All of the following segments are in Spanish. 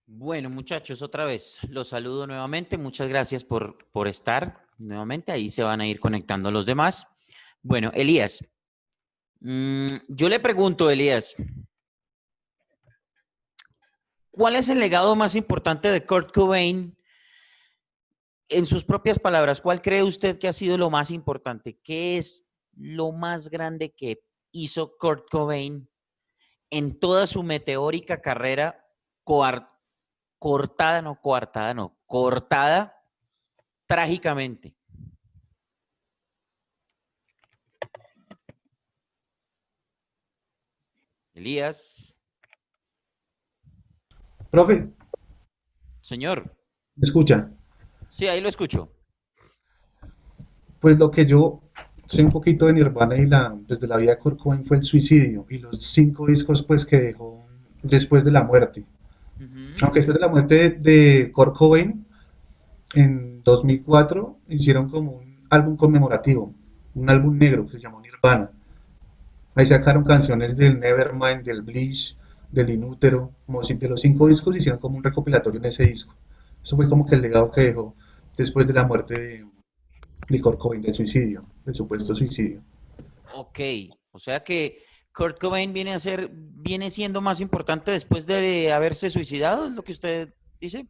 Bueno, muchachos, otra vez los saludo nuevamente. Muchas gracias por estar nuevamente. Ahí se van a ir conectando los demás. Bueno, Elías, yo le pregunto, Elías, ¿cuál es el legado más importante de Kurt Cobain? En sus propias palabras, ¿cuál cree usted que ha sido lo más importante? ¿Qué es lo más grande que hizo Kurt Cobain en toda su meteórica carrera cortada trágicamente? Elías. Profe, Señor. ¿me escucha? Sí, ahí lo escucho. Pues lo que yo sé un poquito de Nirvana y desde la vida de Kurt Cobain fue el suicidio y los 5 discos pues que dejó después de la muerte. Aunque después de la muerte de Kurt Cobain, en 2004 hicieron como un álbum conmemorativo, un álbum negro que se llamó Nirvana. Ahí sacaron canciones del Nevermind, del Bleach, del Inútero, como si de los 5 discos hicieron como un recopilatorio en ese disco. Eso fue como que el legado que dejó después de la muerte de Kurt Cobain, del suicidio, del supuesto suicidio. Ok, o sea que Kurt Cobain viene siendo más importante después de haberse suicidado, ¿es lo que usted dice?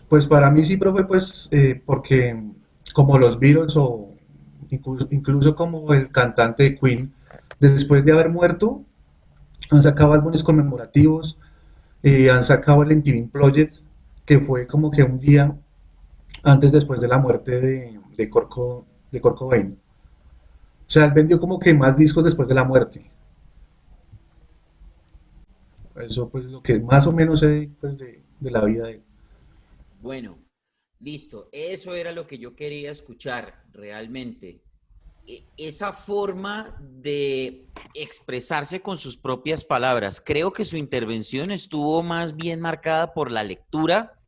Pues para mí sí, profe, pues porque como los Beatles o incluso como el cantante de Queen, después de haber muerto, han sacado álbumes conmemorativos, han sacado el MTV Project, que fue como que un día antes después de la muerte de Kurt Cobain. O sea, él vendió como que más discos después de la muerte. Eso pues lo que más o menos sé pues, de la vida de él. Bueno, listo. Eso era lo que yo quería escuchar realmente. Esa forma de expresarse con sus propias palabras. Creo que su intervención estuvo más bien marcada por la lectura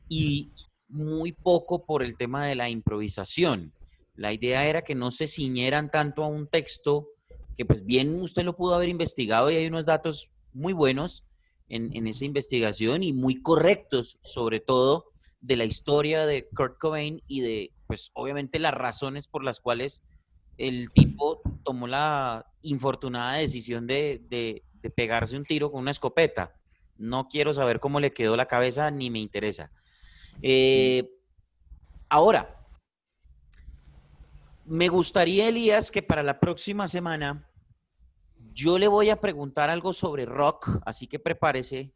y muy poco por el tema de la improvisación. La idea era que no se ciñeran tanto a un texto, que pues bien usted lo pudo haber investigado y hay unos datos muy buenos en esa investigación y muy correctos, sobre todo de la historia de Kurt Cobain y de, pues obviamente las razones por las cuales el tipo tomó la infortunada decisión de pegarse un tiro con una escopeta. No quiero saber cómo le quedó la cabeza, ni me interesa. Eh, Ahora, me gustaría, Elías, que para la próxima semana yo le voy a preguntar algo sobre rock, así que prepárese,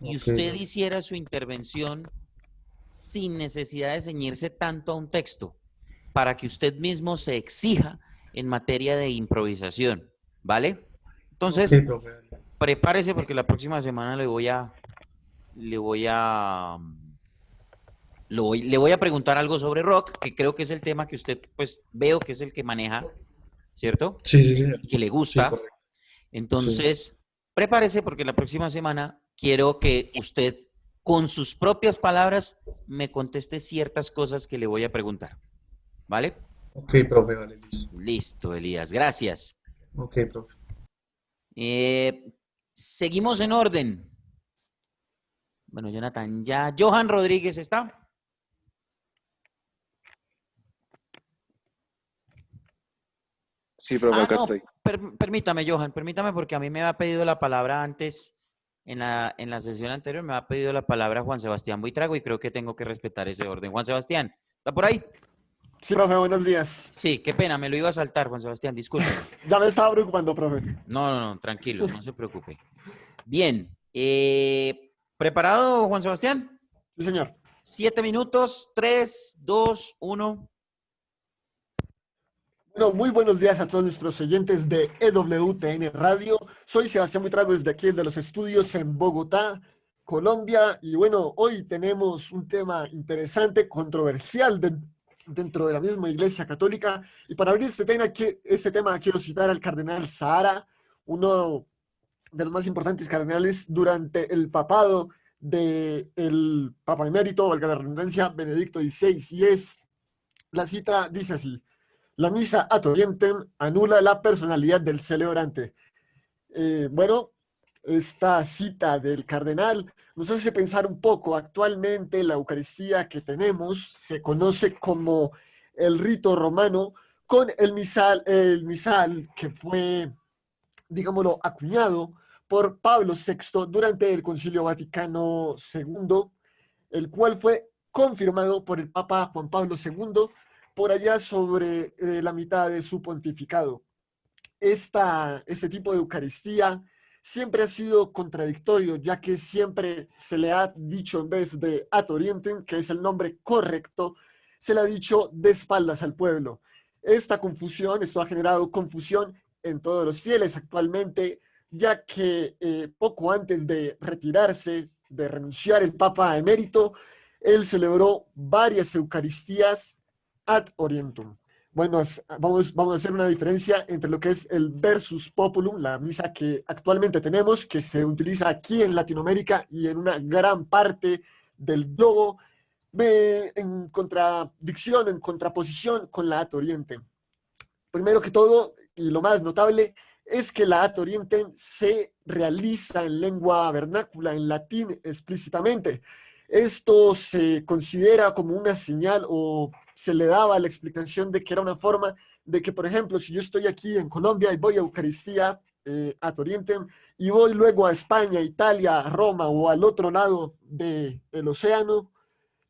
y Ok, usted hiciera su intervención sin necesidad de ceñirse tanto a un texto, para que usted mismo se exija en materia de improvisación, ¿vale? ok, Entonces, profe. prepárese porque la próxima semana le voy a, le voy a preguntar algo sobre rock, que creo que es el tema que usted, pues, veo que es el que maneja, ¿cierto? Sí, sí, señor. Y que le Sí, gusta. correcto. Sí. Entonces, prepárese porque la próxima semana quiero que usted, con sus propias palabras, me conteste ciertas cosas que le voy a preguntar, ¿vale? Ok, profe, vale, listo. Listo, Elías, gracias. Ok, profe. Seguimos en orden. Bueno, Jonathan, ya. Johan Rodríguez está. Sí, profe, Ah, acá no, estoy. permítame, Johan, permítame porque a mí me ha pedido la palabra antes, en la sesión anterior, me ha pedido la palabra Juan Sebastián Buitrago y creo que tengo que respetar ese orden. Juan Sebastián, ¿está por ahí? Sí, profe, buenos días. Sí, qué pena, me lo iba a saltar, Juan Sebastián, discúlpeme. Ya me estaba preocupando, profe. No, tranquilo, no se preocupe. Bien, ¿preparado, Juan Sebastián? Sí, señor. 7 minutos, 3, 2, 1. Bueno, muy buenos días a todos nuestros oyentes de EWTN Radio. Soy Sebastián Buitrago desde aquí, desde los estudios en Bogotá, Colombia. Y bueno, hoy tenemos un tema interesante, controversial dentro de la misma Iglesia Católica. Y para abrir este tema quiero citar al cardenal Sahara, uno de los más importantes cardenales durante el papado del Papa Emérito, valga la redundancia, Benedicto XVI. La cita dice así: la misa ad orientem anula la personalidad del celebrante. Bueno, esta cita del cardenal nos hace pensar un poco. Actualmente la Eucaristía que tenemos se conoce como el rito romano, con el misal que fue, digámoslo, acuñado por Pablo VI durante el Concilio Vaticano II, el cual fue confirmado por el Papa Juan Pablo II por allá sobre la mitad de su pontificado. Este tipo de Eucaristía siempre ha sido contradictorio, ya que siempre se le ha dicho, en vez de ad orientem, que es el nombre correcto, se le ha dicho de espaldas al pueblo. Esto ha generado confusión en todos los fieles actualmente, ya que poco antes de retirarse, de renunciar el Papa emérito, él celebró varias Eucaristías ad orientem. Bueno, vamos a hacer una diferencia entre lo que es el versus populum, la misa que actualmente tenemos, que se utiliza aquí en Latinoamérica y en una gran parte del globo, en contradicción, en contraposición con la ad orientem. Primero que todo, y lo más notable, es que la ad orientem se realiza en lengua vernácula, en latín explícitamente. Esto se considera como una señal, o se le daba la explicación de que era una forma de que, por ejemplo, si yo estoy aquí en Colombia y voy a Eucaristía ad orientem y voy luego a España, Italia, a Roma o al otro lado del océano,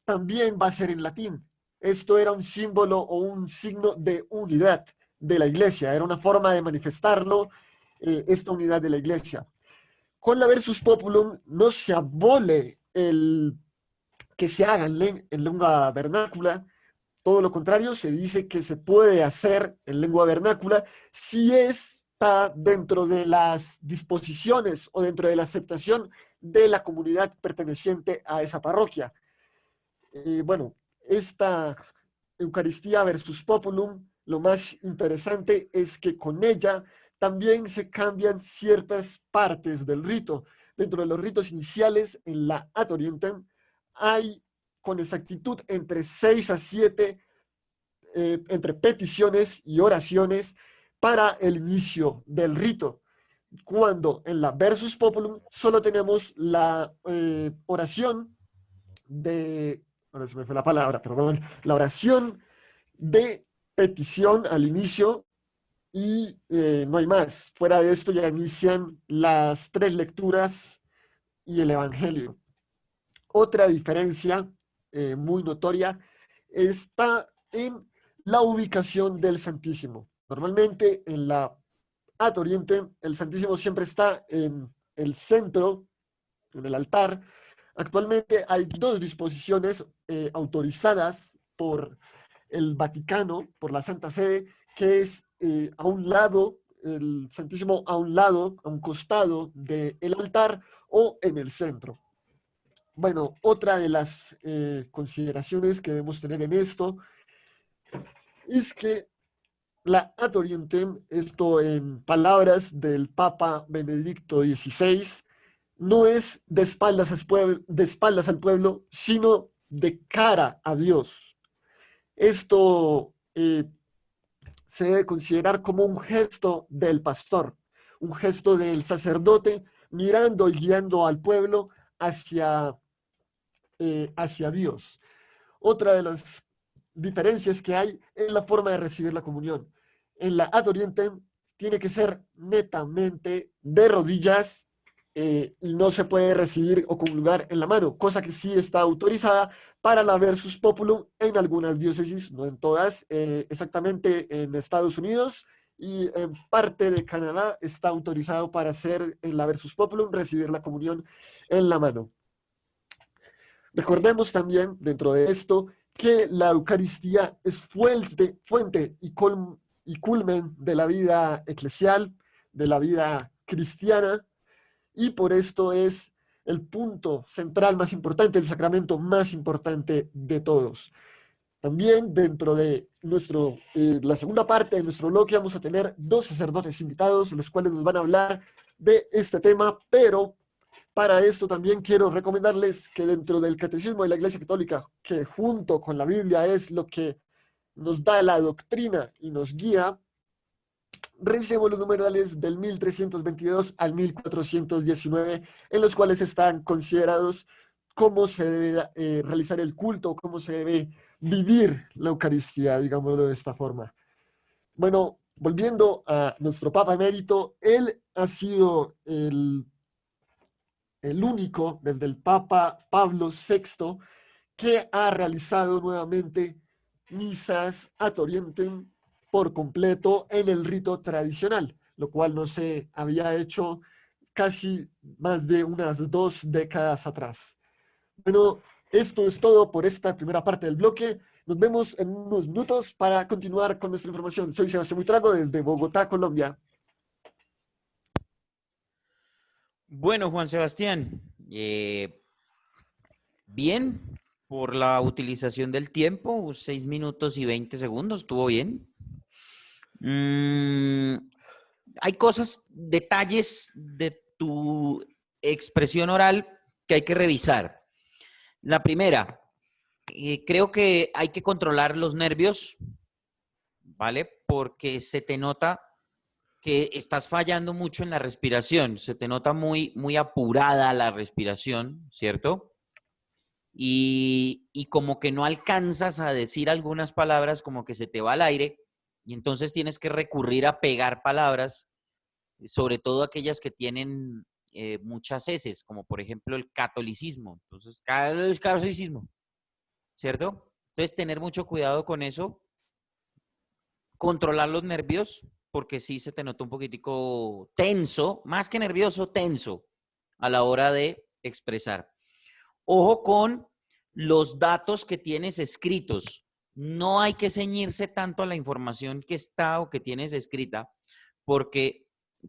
también va a ser en latín. Esto era un símbolo o un signo de unidad de la iglesia, era una forma de manifestarlo, esta unidad de la iglesia. Con la versus populum no se abole el que se haga en lengua vernácula, todo lo contrario, se dice que se puede hacer en lengua vernácula si está dentro de las disposiciones o dentro de la aceptación de la comunidad perteneciente a esa parroquia. Bueno, esta Eucaristía versus Populum, lo más interesante es que con ella también se cambian ciertas partes del rito. Dentro de los ritos iniciales, en la ad orientem, hay con exactitud entre 6 a 7 entre peticiones y oraciones para el inicio del rito, cuando en la versus populum solo tenemos la oración de, ahora se me fue la palabra, perdón, la oración de petición al inicio y no hay más. Fuera de esto ya inician las 3 lecturas y el Evangelio. Otra diferencia muy notoria está en la ubicación del Santísimo. Normalmente en la ad orientem el Santísimo siempre está en el centro, en el altar. Actualmente hay 2 disposiciones autorizadas por el Vaticano, por la Santa Sede, que es a un lado, el Santísimo a un lado, a un costado del altar o en el centro. Bueno, otra de las consideraciones que debemos tener en esto es que la ad orientem, esto en palabras del Papa Benedicto XVI, no es de espaldas al pueblo, sino de cara a Dios. Esto se debe considerar como un gesto del pastor, un gesto del sacerdote mirando y guiando al pueblo hacia Dios. Otra de las diferencias que hay es la forma de recibir la comunión. En la ad orientem tiene que ser netamente de rodillas y no se puede recibir o comulgar en la mano, cosa que sí está autorizada para la versus populum en algunas diócesis, no en todas, exactamente en Estados Unidos y en parte de Canadá está autorizado para hacer en la versus populum, recibir la comunión en la mano. Recordemos también, dentro de esto, que la Eucaristía es fuente y y culmen de la vida eclesial, de la vida cristiana, y por esto es el punto central más importante, el sacramento más importante de todos. También dentro de la segunda parte de nuestro bloque vamos a tener 2 sacerdotes invitados, los cuales nos van a hablar de este tema, pero para esto también quiero recomendarles que dentro del Catecismo de la Iglesia Católica, que junto con la Biblia es lo que nos da la doctrina y nos guía, revisemos los numerales del 1322 al 1419, en los cuales están considerados cómo se debe realizar el culto, cómo se debe vivir la Eucaristía, digámoslo de esta forma. Bueno, volviendo a nuestro Papa Emérito, él ha sido el único desde el Papa Pablo VI que ha realizado nuevamente misas ad orientem por completo en el rito tradicional, lo cual no se había hecho casi más de unas 2 décadas atrás. Bueno, esto es todo por esta primera parte del bloque. Nos vemos en unos minutos para continuar con nuestra información. Soy Sebastián Buitrago desde Bogotá, Colombia. Bueno, Juan Sebastián, bien por la utilización del tiempo, 6 minutos y 20 segundos, estuvo bien. Hay cosas, detalles de tu expresión oral que hay que revisar. La primera, creo que hay que controlar los nervios, ¿vale? Porque se te nota que estás fallando mucho en la respiración, se te nota muy, muy apurada la respiración, ¿cierto? Y como que no alcanzas a decir algunas palabras, como que se te va al aire, y entonces tienes que recurrir a pegar palabras, sobre todo aquellas que tienen muchas eses, como por ejemplo el catolicismo. Entonces, catolicismo, ¿cierto? Entonces, tener mucho cuidado con eso, controlar los nervios, porque sí se te nota un poquitico tenso, más que nervioso, tenso, a la hora de expresar. Ojo con los datos que tienes escritos. No hay que ceñirse tanto a la información que está o que tienes escrita, porque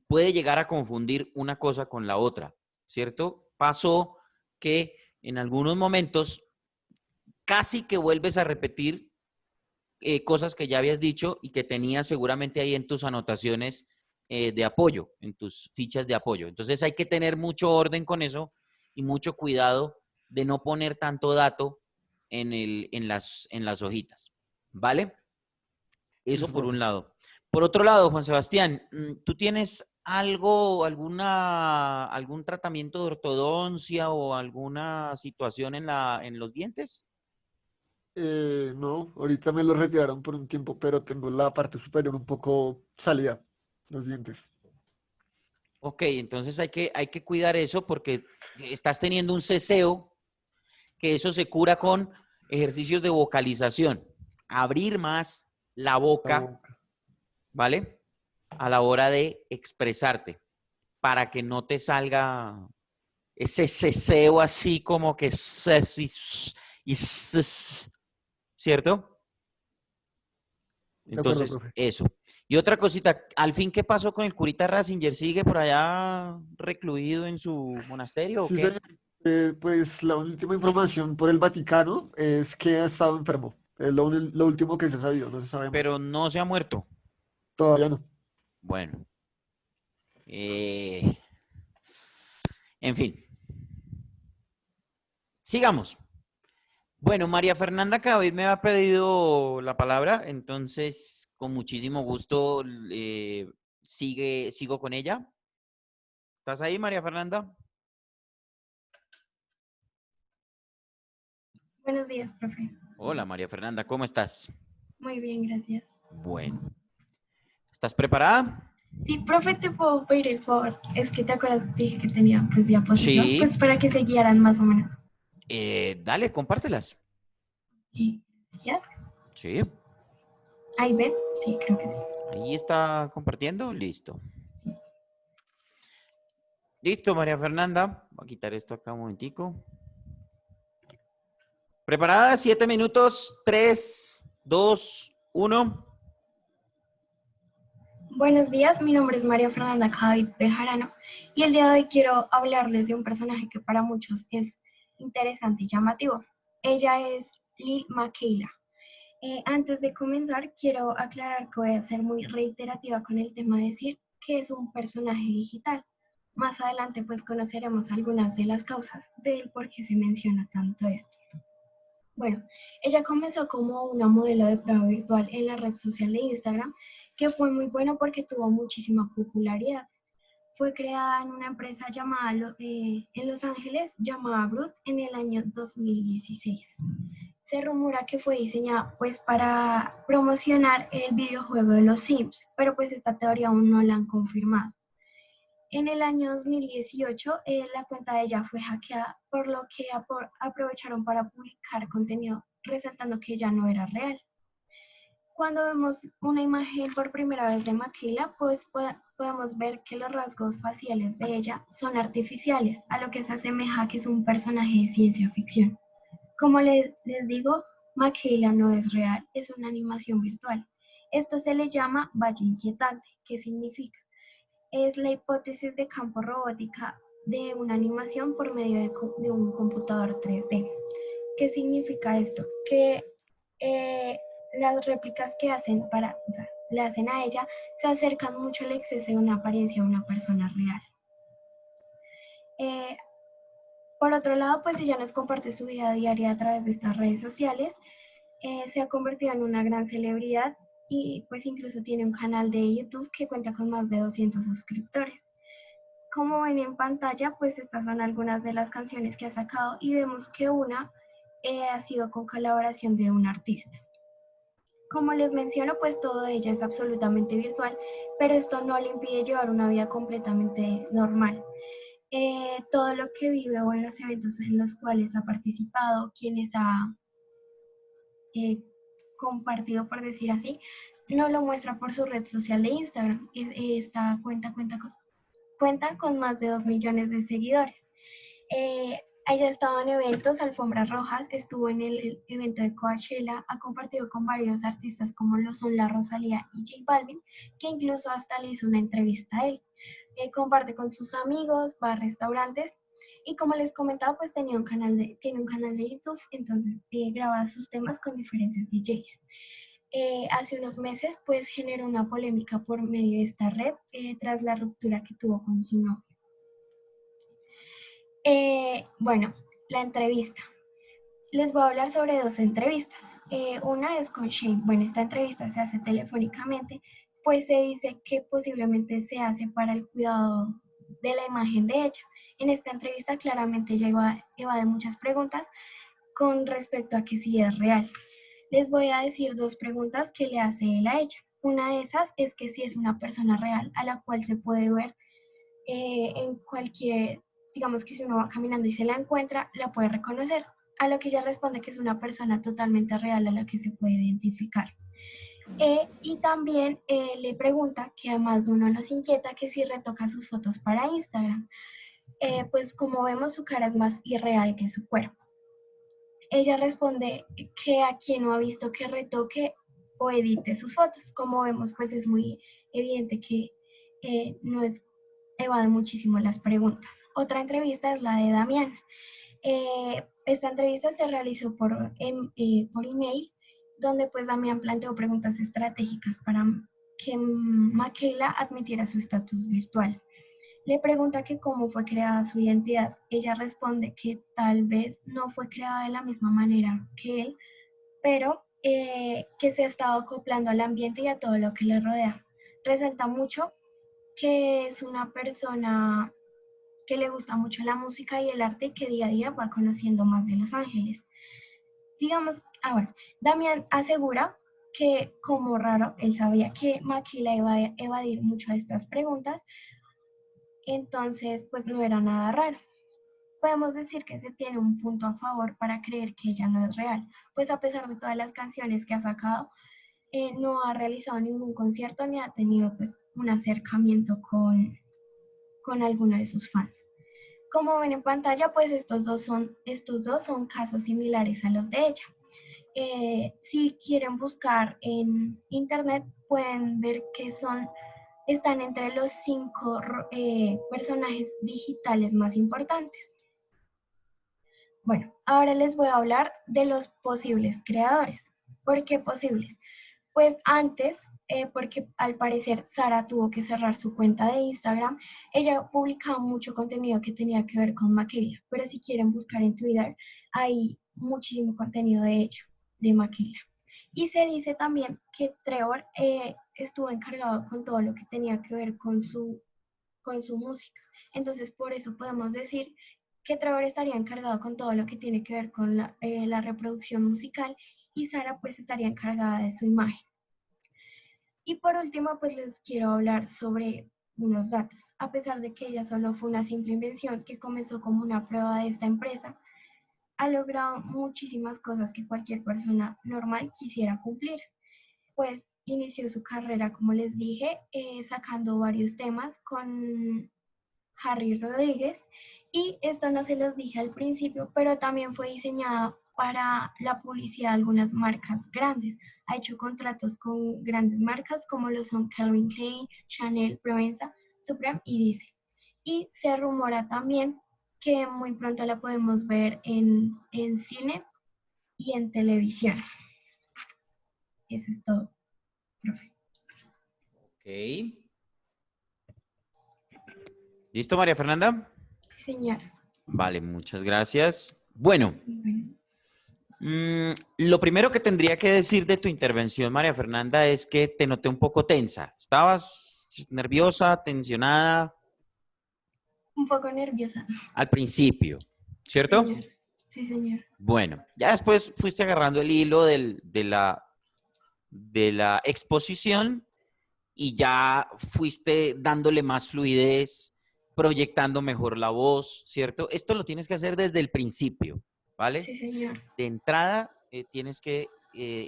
puede llegar a confundir una cosa con la otra, ¿cierto? Pasó que en algunos momentos casi que vuelves a repetir cosas que ya habías dicho y que tenías seguramente ahí en tus anotaciones de apoyo, en tus fichas de apoyo. Entonces hay que tener mucho orden con eso y mucho cuidado de no poner tanto dato en las hojitas, ¿vale? Eso por un lado. Por otro lado, Juan Sebastián, ¿tú tienes algún tratamiento de ortodoncia o alguna situación en los dientes? No, ahorita me lo retiraron por un tiempo, pero tengo la parte superior un poco salida, los dientes. Ok, entonces hay que cuidar eso porque estás teniendo un ceseo, que eso se cura con ejercicios de vocalización. Abrir más la boca, ¿vale? A la hora de expresarte, para que no te salga ese ceseo así como que ¿cierto? De acuerdo, Entonces, profe. eso. Y otra cosita, al fin, ¿qué pasó con el curita Ratzinger? ¿Sigue por allá recluido en su monasterio o Sí, qué? señor. Pues la última información por el Vaticano es que ha estado enfermo. Es lo último que se ha sabido, no se sabe Pero más. no se ha muerto. Todavía no. Bueno, en fin, sigamos. Bueno, María Fernanda Cadavid me ha pedido la palabra, entonces con muchísimo gusto sigo con ella. ¿Estás ahí, María Fernanda? Buenos días, profe. Hola, María Fernanda, ¿cómo estás? Muy bien, gracias. Bueno, ¿estás preparada? Sí, profe, te puedo pedir el favor. Es que te acuerdas, dije que tenía pues diapositivas, pues Sí, para que se guiaran más o menos. dale, compártelas. Y gracias. Sí, Ahí ven. Sí, creo que sí. ahí está compartiendo, listo. Listo, María Fernanda. Voy a quitar esto acá un momentico. ¿Preparada? 7 minutos. 3, 2, 1. Buenos días, mi nombre es María Fernanda Cadavid Bejarano y el día de hoy quiero hablarles de un personaje que para muchos es interesante y llamativo. Ella es Lil Miquela. Antes de comenzar, quiero aclarar que voy a ser muy reiterativa con el tema de decir que es un personaje digital. Más adelante pues conoceremos algunas de las causas del por qué se menciona tanto esto. Bueno, ella comenzó como una modelo de prueba virtual en la red social de Instagram, que fue muy bueno porque tuvo muchísima popularidad. Fue creada en una empresa en Los Ángeles llamada Brut en el año 2016. Se rumora que fue diseñada pues para promocionar el videojuego de los Sims, pero pues esta teoría aún no la han confirmado. En el año 2018, la cuenta de ella fue hackeada, por lo que aprovecharon para publicar contenido resaltando que ella no era real. Cuando vemos una imagen por primera vez de Miquela, pues podemos ver que los rasgos faciales de ella son artificiales, a lo que se asemeja a que es un personaje de ciencia ficción. Como les digo, Miquela no es real, es una animación virtual. Esto se le llama valle inquietante, que significa es la hipótesis de campo robótica de una animación por medio de un computador 3D. ¿Qué significa esto? Que eh, las réplicas que le hacen a ella se acercan mucho al exceso de una apariencia de una persona real. Eh, por otro lado, pues ella nos comparte su vida diaria a través de estas redes sociales. Se ha convertido en una gran celebridad y pues incluso tiene un canal de YouTube que cuenta con más de 200 suscriptores. Como ven en pantalla, pues estas son algunas de las canciones que ha sacado y vemos que una ha sido con colaboración de un artista. Como les menciono, pues todo ella es absolutamente virtual, pero esto no le impide llevar una vida completamente normal. Todo lo que vive o en los eventos en los cuales ha participado, quienes ha compartido, por decir así, no lo muestra por su red social de Instagram. Esta cuenta con más de 2 millones de seguidores. Ella ha estado en eventos, alfombras rojas, estuvo en el evento de Coachella, ha compartido con varios artistas como lo son la Rosalía y J Balvin, que incluso hasta le hizo una entrevista a él. Comparte con sus amigos, va a restaurantes y como les comentaba, pues tiene un canal de YouTube, entonces graba sus temas con diferentes DJs. Hace unos meses pues generó una polémica por medio de esta red tras la ruptura que tuvo con su novio. Bueno, la entrevista. Les voy a hablar sobre dos entrevistas. Una es con Shane. Bueno, esta entrevista se hace telefónicamente, pues se dice que posiblemente se hace para el cuidado de la imagen de ella. En esta entrevista claramente ella evade muchas preguntas con respecto a que si es real. Les voy a decir dos preguntas que le hace él a ella. Una de esas es que si es una persona real a la cual se puede ver en cualquier, digamos que si uno va caminando y se la encuentra, la puede reconocer. A lo que ella responde que es una persona totalmente real a la que se puede identificar. Y también le pregunta, que a más de uno nos inquieta, que si retoca sus fotos para Instagram. Pues como vemos, su cara es más irreal que su cuerpo. Ella responde que a quien no ha visto que retoque o edite sus fotos. Como vemos, pues es muy evidente que no es, evade muchísimo las preguntas. Otra entrevista es la de Damián. Esta entrevista se realizó por email, donde pues Damián planteó preguntas estratégicas para que Miquela admitiera su estatus virtual. Le pregunta que cómo fue creada su identidad. Ella responde que tal vez no fue creada de la misma manera que él, pero que se ha estado acoplando al ambiente y a todo lo que le rodea. Resalta mucho que es una persona que le gusta mucho la música y el arte y que día a día va conociendo más de Los Ángeles. Digamos, bueno, Damián asegura que como raro, él sabía que Miquela iba a evadir mucho a estas preguntas, entonces pues no era nada raro. Podemos decir que se tiene un punto a favor para creer que ella no es real, pues a pesar de todas las canciones que ha sacado, no ha realizado ningún concierto ni ha tenido pues un acercamiento con alguno de sus fans. Como ven en pantalla, pues estos dos son casos similares a los de ella. Si quieren buscar en internet, pueden ver que son están entre los 5 personajes digitales más importantes. Bueno, ahora les voy a hablar de los posibles creadores. ¿Por qué posibles? Pues antes, porque al parecer Sara tuvo que cerrar su cuenta de Instagram, ella publicaba mucho contenido que tenía que ver con Maquila, pero si quieren buscar en Twitter, hay muchísimo contenido de ella, de Maquila. Y se dice también que Trevor estuvo encargado con todo lo que tenía que ver con su música. Entonces, por eso podemos decir que Trevor estaría encargado con todo lo que tiene que ver con la reproducción musical y Sara pues estaría encargada de su imagen. Y por último, pues les quiero hablar sobre unos datos. A pesar de que ella solo fue una simple invención que comenzó como una prueba de esta empresa, ha logrado muchísimas cosas que cualquier persona normal quisiera cumplir. Pues inició su carrera, como les dije, sacando varios temas con Harry Rodríguez, y esto no se los dije al principio, pero también fue diseñada para la publicidad de algunas marcas grandes. Ha hecho contratos con grandes marcas como lo son Calvin Klein, Chanel, Provenza, Supreme y Diesel. Y se rumora también que muy pronto la podemos ver en cine y en televisión. Eso es todo, profe. Ok. ¿Listo, María Fernanda? Sí, señor. Vale, muchas gracias. Bueno, Bueno, lo primero que tendría que decir de tu intervención, María Fernanda, es que te noté un poco tensa. ¿Estabas nerviosa, tensionada un poco nerviosa. al principio, cierto? Señor. Sí, señor. Bueno, ya después fuiste agarrando el hilo de la exposición y ya fuiste dándole más fluidez, proyectando mejor la voz, ¿cierto? Esto lo tienes que hacer desde el principio, ¿vale? Sí, señor. De entrada, tienes que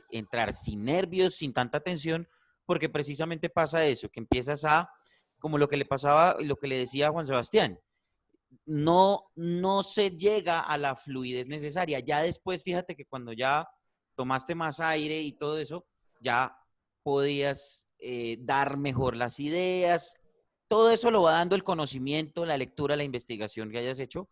entrar sin nervios, sin tanta tensión, porque precisamente pasa eso, que empiezas a, como lo que le pasaba, lo que le decía a Juan Sebastián, no se llega a la fluidez necesaria. Ya después, fíjate que cuando ya tomaste más aire y todo eso, ya podías dar mejor las ideas. Todo eso lo va dando el conocimiento, la lectura, la investigación que hayas hecho,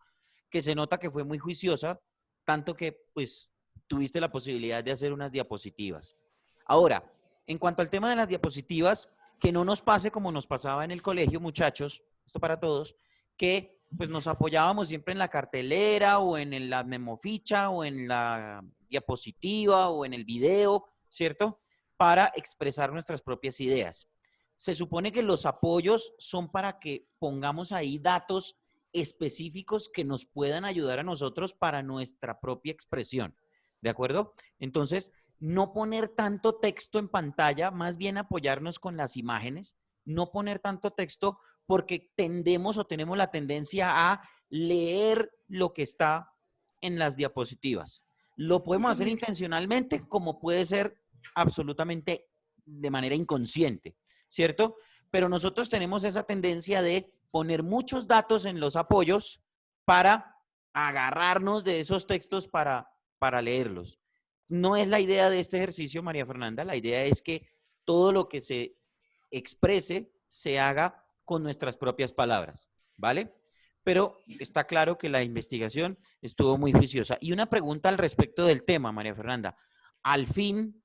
que se nota que fue muy juiciosa, tanto que pues tuviste la posibilidad de hacer unas diapositivas. Ahora, en cuanto al tema de las diapositivas, que no nos pase como nos pasaba en el colegio, muchachos, esto para todos, que pues nos apoyábamos siempre en la cartelera o en la memoficha o en la diapositiva o en el video, ¿cierto? Para expresar nuestras propias ideas. Se supone que los apoyos son para que pongamos ahí datos específicos que nos puedan ayudar a nosotros para nuestra propia expresión, ¿de acuerdo? Entonces, no poner tanto texto en pantalla, más bien apoyarnos con las imágenes, no poner tanto texto porque tendemos o tenemos la tendencia a leer lo que está en las diapositivas. Lo podemos hacer intencionalmente como puede ser absolutamente de manera inconsciente, ¿cierto? Pero nosotros tenemos esa tendencia de poner muchos datos en los apoyos para agarrarnos de esos textos para leerlos. No es la idea de este ejercicio, María Fernanda. La idea es que todo lo que se exprese se haga con nuestras propias palabras, ¿vale? Pero está claro que la investigación estuvo muy juiciosa. Y una pregunta al respecto del tema, María Fernanda. Al fin,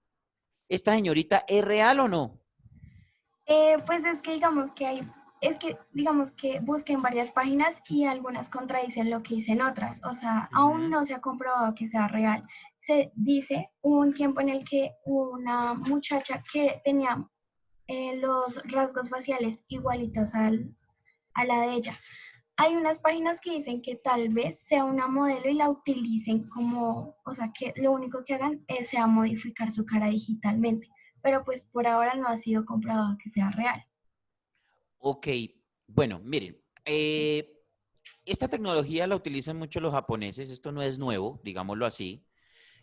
¿esta señorita es real o no? Pues es que digamos que busqué en varias páginas y algunas contradicen lo que dicen otras, o sea, aún no se ha comprobado que sea real. Se dice, hubo un tiempo en el que una muchacha que tenía los rasgos faciales igualitos a la de ella. Hay unas páginas que dicen que tal vez sea una modelo y la utilicen como, o sea, que lo único que hagan sea modificar su cara digitalmente, pero pues por ahora no ha sido comprobado que sea real. Ok, bueno, miren, esta tecnología la utilizan mucho los japoneses, esto no es nuevo, digámoslo así,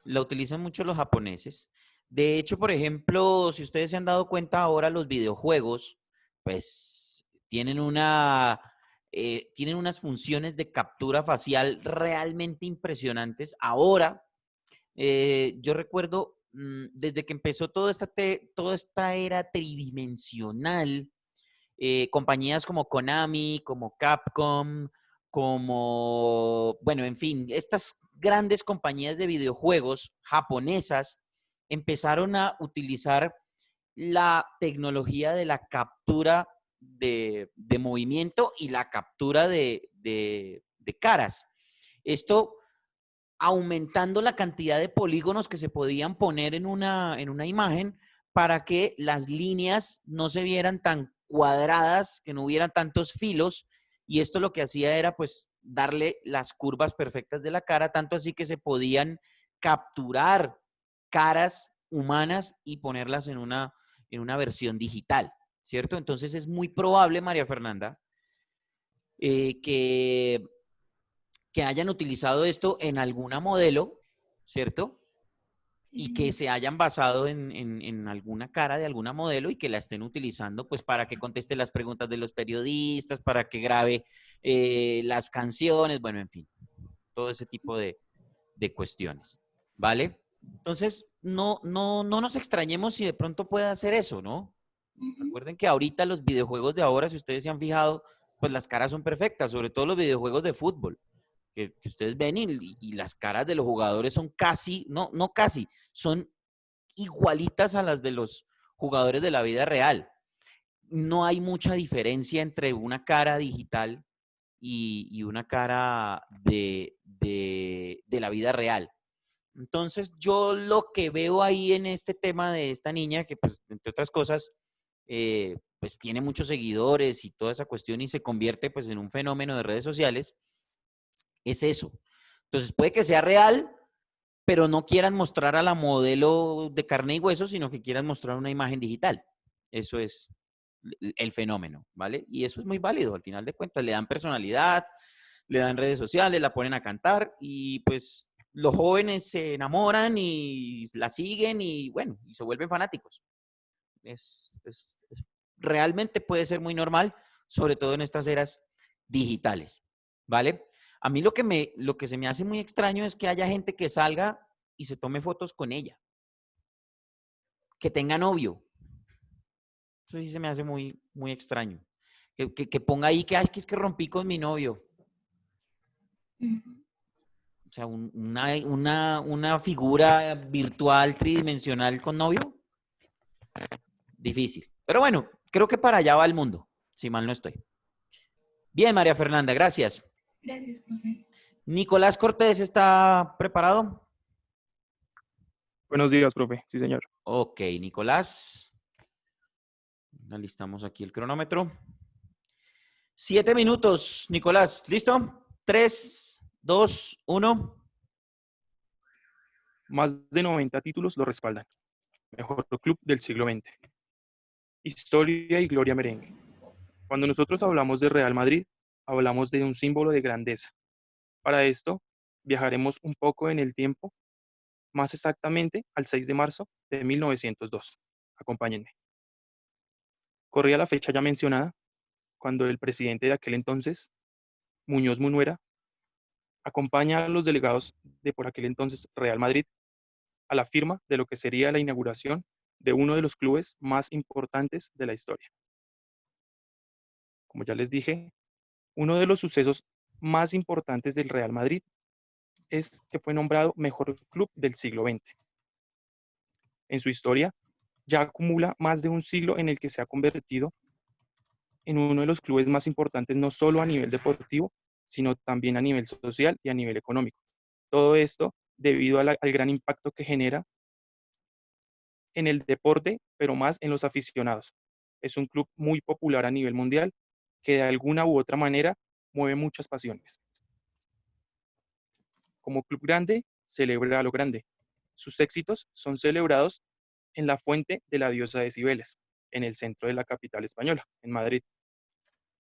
la utilizan mucho los japoneses. De hecho, por ejemplo, si ustedes se han dado cuenta ahora, los videojuegos, pues tienen unas funciones de captura facial realmente impresionantes. Ahora, yo recuerdo, desde que empezó toda esta era tridimensional, compañías como Konami, como Capcom, como, bueno, en fin, estas grandes compañías de videojuegos japonesas empezaron a utilizar la tecnología de la captura de movimiento y la captura de caras. Esto aumentando la cantidad de polígonos que se podían poner en una imagen para que las líneas no se vieran tan cuadradas, que no hubiera tantos filos, y esto lo que hacía era pues darle las curvas perfectas de la cara, tanto así que se podían capturar caras humanas y ponerlas en una versión digital, ¿cierto? Entonces es muy probable, María Fernanda, que hayan utilizado esto en alguna modelo, ¿cierto? Y que se hayan basado en alguna cara de alguna modelo y que la estén utilizando pues para que conteste las preguntas de los periodistas, para que grabe las canciones, bueno, en fin, todo ese tipo de cuestiones, ¿vale? Entonces, no nos extrañemos si de pronto puede hacer eso, ¿no? Recuerden que ahorita los videojuegos de ahora, si ustedes se han fijado, pues las caras son perfectas, sobre todo los videojuegos de fútbol que ustedes ven y las caras de los jugadores son casi, no casi, son igualitas a las de los jugadores de la vida real. No hay mucha diferencia entre una cara digital y una cara de la vida real. Entonces, yo lo que veo ahí en este tema de esta niña, que pues, entre otras cosas, pues tiene muchos seguidores y toda esa cuestión y se convierte pues en un fenómeno de redes sociales, es eso. Entonces, puede que sea real, pero no quieran mostrar a la modelo de carne y hueso, sino que quieran mostrar una imagen digital. Eso es el fenómeno, ¿vale? Y eso es muy válido, al final de cuentas, le dan personalidad, le dan redes sociales, la ponen a cantar y pues los jóvenes se enamoran y la siguen y bueno, y se vuelven fanáticos. Realmente puede ser muy normal, sobre todo en estas eras digitales, ¿vale? A mí lo que se me hace muy extraño es que haya gente que salga y se tome fotos con ella, que tenga novio. Eso sí se me hace muy extraño. Que ponga ahí que, ay, que es que rompí con mi novio. O sea, una figura virtual tridimensional con novio, difícil. Pero bueno, creo que para allá va el mundo, si mal no estoy. Bien, María Fernanda, gracias. Gracias, profe. Nicolás Cortés, ¿está preparado? Buenos días, profe. Sí, señor. Ok, Nicolás. Alistamos aquí el cronómetro. 7 minutos, Nicolás. ¿Listo? 3, 2, 1. Más de 90 títulos lo respaldan. Mejor club del siglo XX. Historia y gloria merengue. Cuando nosotros hablamos de Real Madrid, hablamos de un símbolo de grandeza. Para esto, viajaremos un poco en el tiempo, más exactamente al 6 de marzo de 1902. Acompáñenme. Corría la fecha ya mencionada, cuando el presidente de aquel entonces, Muñoz Munuera, acompaña a los delegados de por aquel entonces Real Madrid a la firma de lo que sería la inauguración de uno de los clubes más importantes de la historia. Como ya les dije, uno de los sucesos más importantes del Real Madrid es que fue nombrado mejor club del siglo XX. En su historia, ya acumula más de un siglo en el que se ha convertido en uno de los clubes más importantes, no solo a nivel deportivo, sino también a nivel social y a nivel económico. Todo esto debido al gran impacto que genera en el deporte, pero más en los aficionados. Es un club muy popular a nivel mundial que de alguna u otra manera mueve muchas pasiones. Como club grande, celebra a lo grande. Sus éxitos son celebrados en la fuente de la diosa de Cibeles, en el centro de la capital española, en Madrid.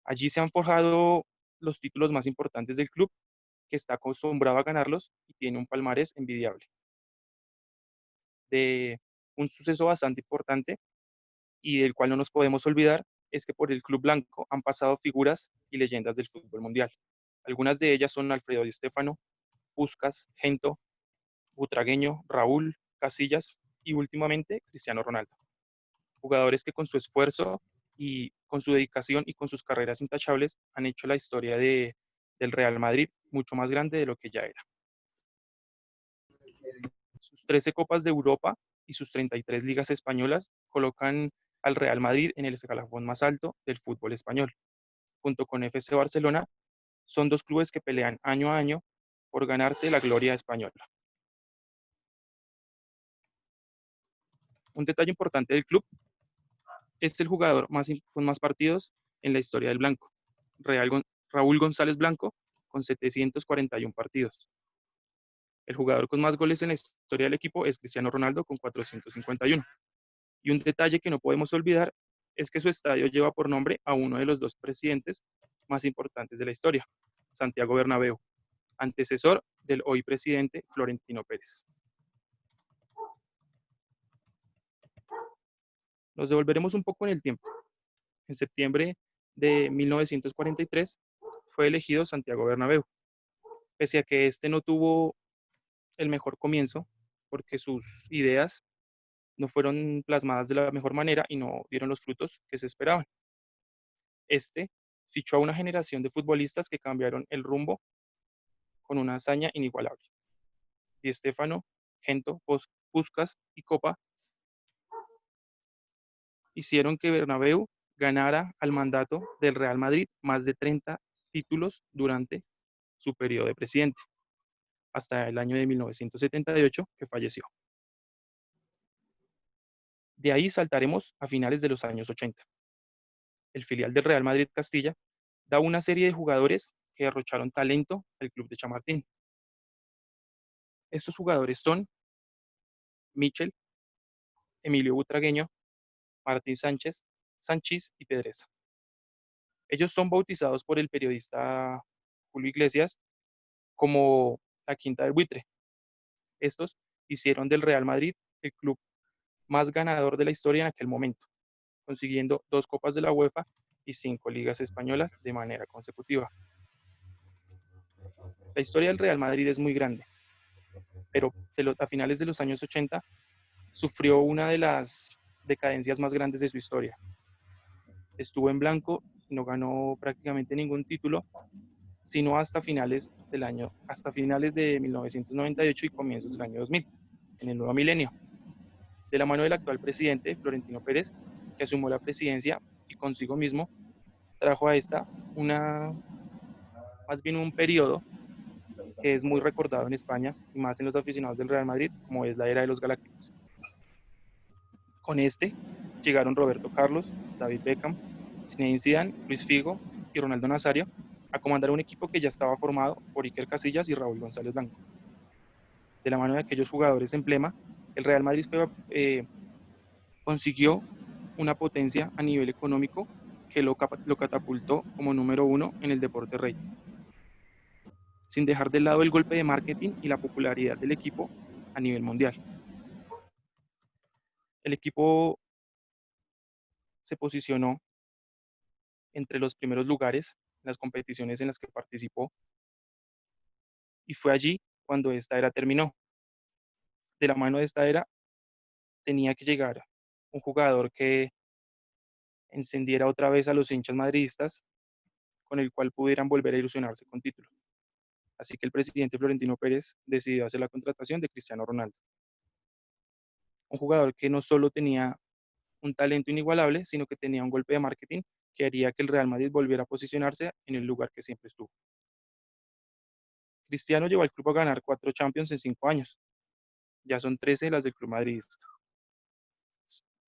Allí se han forjado los títulos más importantes del club, que está acostumbrado a ganarlos y tiene un palmarés envidiable. De un suceso bastante importante y del cual no nos podemos olvidar es que por el Club Blanco han pasado figuras y leyendas del fútbol mundial. Algunas de ellas son Alfredo Di Stéfano, Puskás, Gento, Butragueño, Raúl, Casillas y últimamente Cristiano Ronaldo. Jugadores que con su esfuerzo y con su dedicación y con sus carreras intachables han hecho la historia del Real Madrid mucho más grande de lo que ya era. Sus 13 Copas de Europa y sus 33 ligas españolas colocan al Real Madrid en el escalafón más alto del fútbol español. Junto con FC Barcelona, son dos clubes que pelean año a año por ganarse la gloria española. Un detalle importante del club es el jugador con más partidos en la historia del blanco, Raúl González Blanco, con 741 partidos. El jugador con más goles en la historia del equipo es Cristiano Ronaldo, con 451. Y un detalle que no podemos olvidar es que su estadio lleva por nombre a uno de los dos presidentes más importantes de la historia, Santiago Bernabéu, antecesor del hoy presidente Florentino Pérez. Nos devolveremos un poco en el tiempo. En septiembre de 1943 fue elegido Santiago Bernabéu, pese a que este no tuvo el mejor comienzo, porque sus ideas no fueron plasmadas de la mejor manera y no dieron los frutos que se esperaban. Este fichó a una generación de futbolistas que cambiaron el rumbo con una hazaña inigualable. Di Stéfano, Gento, Puskás y Copa hicieron que Bernabéu ganara al mandato del Real Madrid más de 30 títulos durante su periodo de presidente, hasta el año de 1978, que falleció. De ahí saltaremos a finales de los años 80. El filial del Real Madrid Castilla da una serie de jugadores que derrocharon talento al club de Chamartín. Estos jugadores son Michel, Emilio Butragueño, Martín Sánchez, Sanchís y Pedreza. Ellos son bautizados por el periodista Julio Iglesias como la Quinta del Buitre. Estos hicieron del Real Madrid el club más ganador de la historia en aquel momento, consiguiendo 2 Copas de la UEFA y 5 ligas españolas de manera consecutiva. La historia del Real Madrid es muy grande, pero a finales de los años 80 sufrió una de las decadencias más grandes de su historia. Estuvo en blanco y no ganó prácticamente ningún título, sino hasta finales de 1998 y comienzos del año 2000, en el nuevo milenio, de la mano del actual presidente Florentino Pérez, que asumió la presidencia y consigo mismo trajo a esta más bien un periodo que es muy recordado en España y más en los aficionados del Real Madrid, como es la era de los Galácticos. Con este llegaron Roberto Carlos, David Beckham, Zinedine Zidane, Luis Figo y Ronaldo Nazario a comandar un equipo que ya estaba formado por Iker Casillas y Raúl González Blanco. De la mano de aquellos jugadores emblema, el Real Madrid consiguió una potencia a nivel económico que lo catapultó como número 1 en el deporte rey, sin dejar de lado el golpe de marketing y la popularidad del equipo a nivel mundial. El equipo se posicionó entre los primeros lugares en las competiciones en las que participó y fue allí cuando esta era terminó. De la mano de esta era tenía que llegar un jugador que encendiera otra vez a los hinchas madridistas, con el cual pudieran volver a ilusionarse con título. Así que el presidente Florentino Pérez decidió hacer la contratación de Cristiano Ronaldo. Un jugador que no solo tenía un talento inigualable, sino que tenía un golpe de marketing que haría que el Real Madrid volviera a posicionarse en el lugar que siempre estuvo. Cristiano llevó al club a ganar 4 Champions en 5 años. Ya son 13 las del club madridista.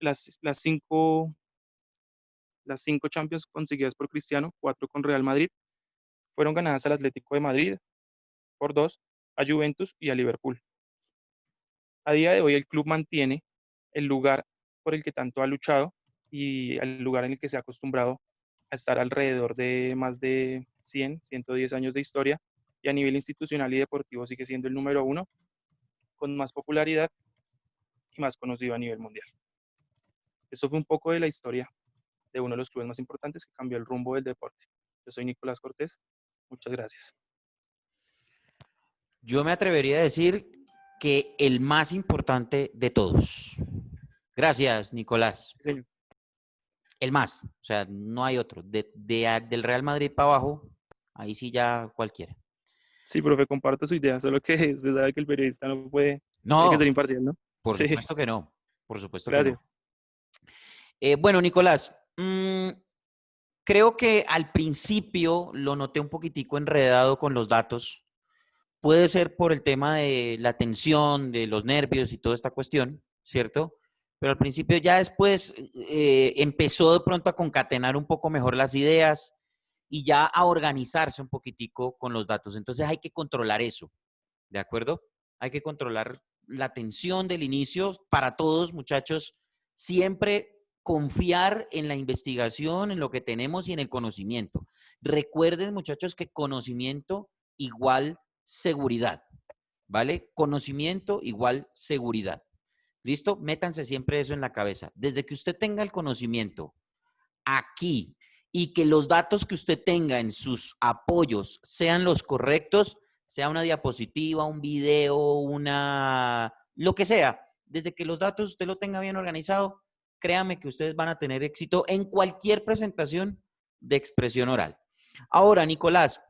Las 5 Champions conseguidas por Cristiano, 4 con Real Madrid, fueron ganadas al Atlético de Madrid por 2, a Juventus y a Liverpool. A día de hoy el club mantiene el lugar por el que tanto ha luchado y el lugar en el que se ha acostumbrado a estar alrededor de más de 110 años de historia, y a nivel institucional y deportivo sigue siendo el número 1 con más popularidad y más conocido a nivel mundial. Esto fue un poco de la historia de uno de los clubes más importantes que cambió el rumbo del deporte. Yo soy Nicolás Cortés. Muchas gracias. Yo me atrevería a decir que el más importante de todos. Gracias, Nicolás. Sí, señor. El más, o sea, no hay otro. Del Real Madrid para abajo, ahí sí ya cualquiera. Sí, profe, comparto su idea, solo que usted sabe que el periodista no puede, tiene que ser No, imparcial, ¿no? por Sí, supuesto que no. Por supuesto que no. gracias. Bueno, Nicolás, creo que al principio lo noté un poquitico enredado con los datos. Puede ser por el tema de la tensión, de los nervios y toda esta cuestión, ¿cierto? Pero al principio ya después empezó de pronto a concatenar un poco mejor las ideas y ya a organizarse un poquitico con los datos. Entonces hay que controlar eso, ¿de acuerdo? Hay que controlar la tensión del inicio para todos, muchachos. Siempre confiar en la investigación, en lo que tenemos y en el conocimiento. Recuerden, muchachos, que conocimiento igual seguridad, ¿vale? Conocimiento igual seguridad. ¿Listo? Métanse siempre eso en la cabeza. Desde que usted tenga el conocimiento aquí y que los datos que usted tenga en sus apoyos sean los correctos, sea una diapositiva, un video, lo que sea, desde que los datos usted lo tenga bien organizado, créame que ustedes van a tener éxito en cualquier presentación de expresión oral. Ahora, Nicolás,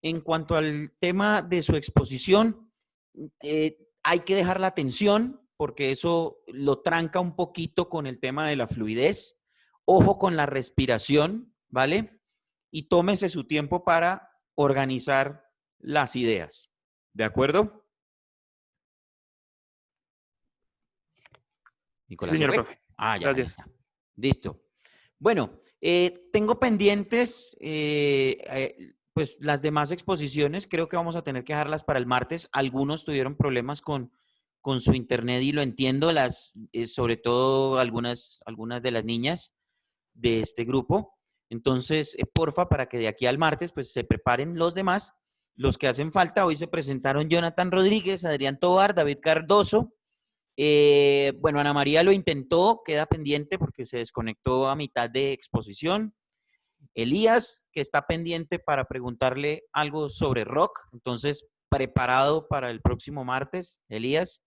en cuanto al tema de su exposición, hay que dejar la atención porque eso lo tranca un poquito con el tema de la fluidez. Ojo con la respiración, ¿vale? Y tómese su tiempo para organizar las ideas. ¿De acuerdo? Nicolás, Sí, ¿se señor fue? profe. Ah, ya, ahí Gracias. está. Listo. Bueno, tengo pendientes pues las demás exposiciones. Creo que vamos a tener que dejarlas para el martes. Algunos tuvieron problemas con su internet y lo entiendo, sobre todo algunas de las niñas de este grupo. Entonces, porfa, para que de aquí al martes pues se preparen los demás, los que hacen falta. Hoy se presentaron Jonathan Rodríguez, Adrián Tovar, David Cardoso. Bueno, Ana María lo intentó, queda pendiente porque se desconectó a mitad de exposición. Elías, que está pendiente para preguntarle algo sobre rock, entonces preparado para el próximo martes, Elías.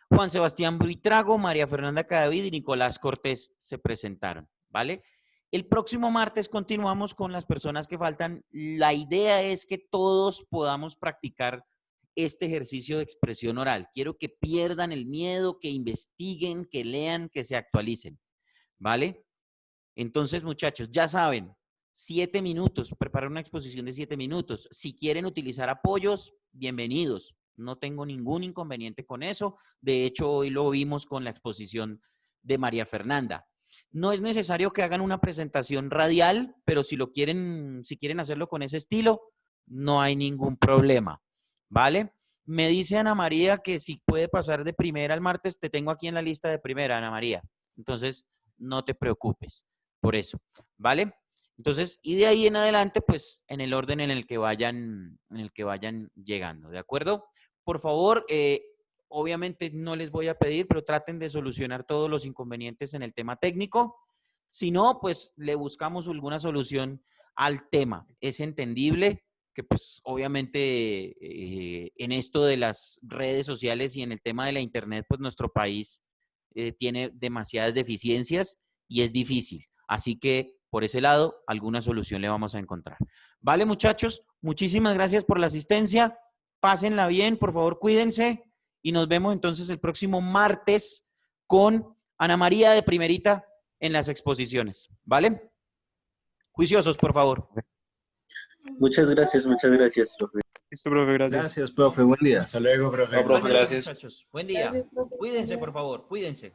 Juan Sebastián Buitrago, María Fernanda Cadavid y Nicolás Cortés se presentaron, ¿vale? El próximo martes continuamos con las personas que faltan. La idea es que todos podamos practicar este ejercicio de expresión oral. Quiero que pierdan el miedo, que investiguen, que lean, que se actualicen, ¿vale? Entonces, muchachos, ya saben, 7 minutos, preparar una exposición de 7 minutos. Si quieren utilizar apoyos, bienvenidos. No tengo ningún inconveniente con eso. De hecho, hoy lo vimos con la exposición de María Fernanda. No es necesario que hagan una presentación radial, pero si quieren hacerlo con ese estilo, no hay ningún problema, ¿vale? Me dice Ana María que si puede pasar de primera al martes, te tengo aquí en la lista de primera, Ana María. Entonces, no te preocupes por eso, ¿vale? Entonces, y de ahí en adelante, pues, en el orden en el que vayan llegando, ¿de acuerdo? Por favor, obviamente no les voy a pedir, pero traten de solucionar todos los inconvenientes en el tema técnico. Si no, pues le buscamos alguna solución al tema. Es entendible que pues obviamente en esto de las redes sociales y en el tema de la internet, pues nuestro país tiene demasiadas deficiencias y es difícil. Así que por ese lado, alguna solución le vamos a encontrar. Vale, muchachos, muchísimas gracias por la asistencia. Pásenla bien, por favor, cuídense y nos vemos entonces el próximo martes con Ana María de primerita en las exposiciones. ¿Vale? Juiciosos, por favor. Muchas gracias, profe. Listo, profe, gracias. Gracias, profe. Buen día. Hasta luego, profe. No, profe, Bueno, gracias. muchachos. Buen día. Cuídense, por favor. Cuídense.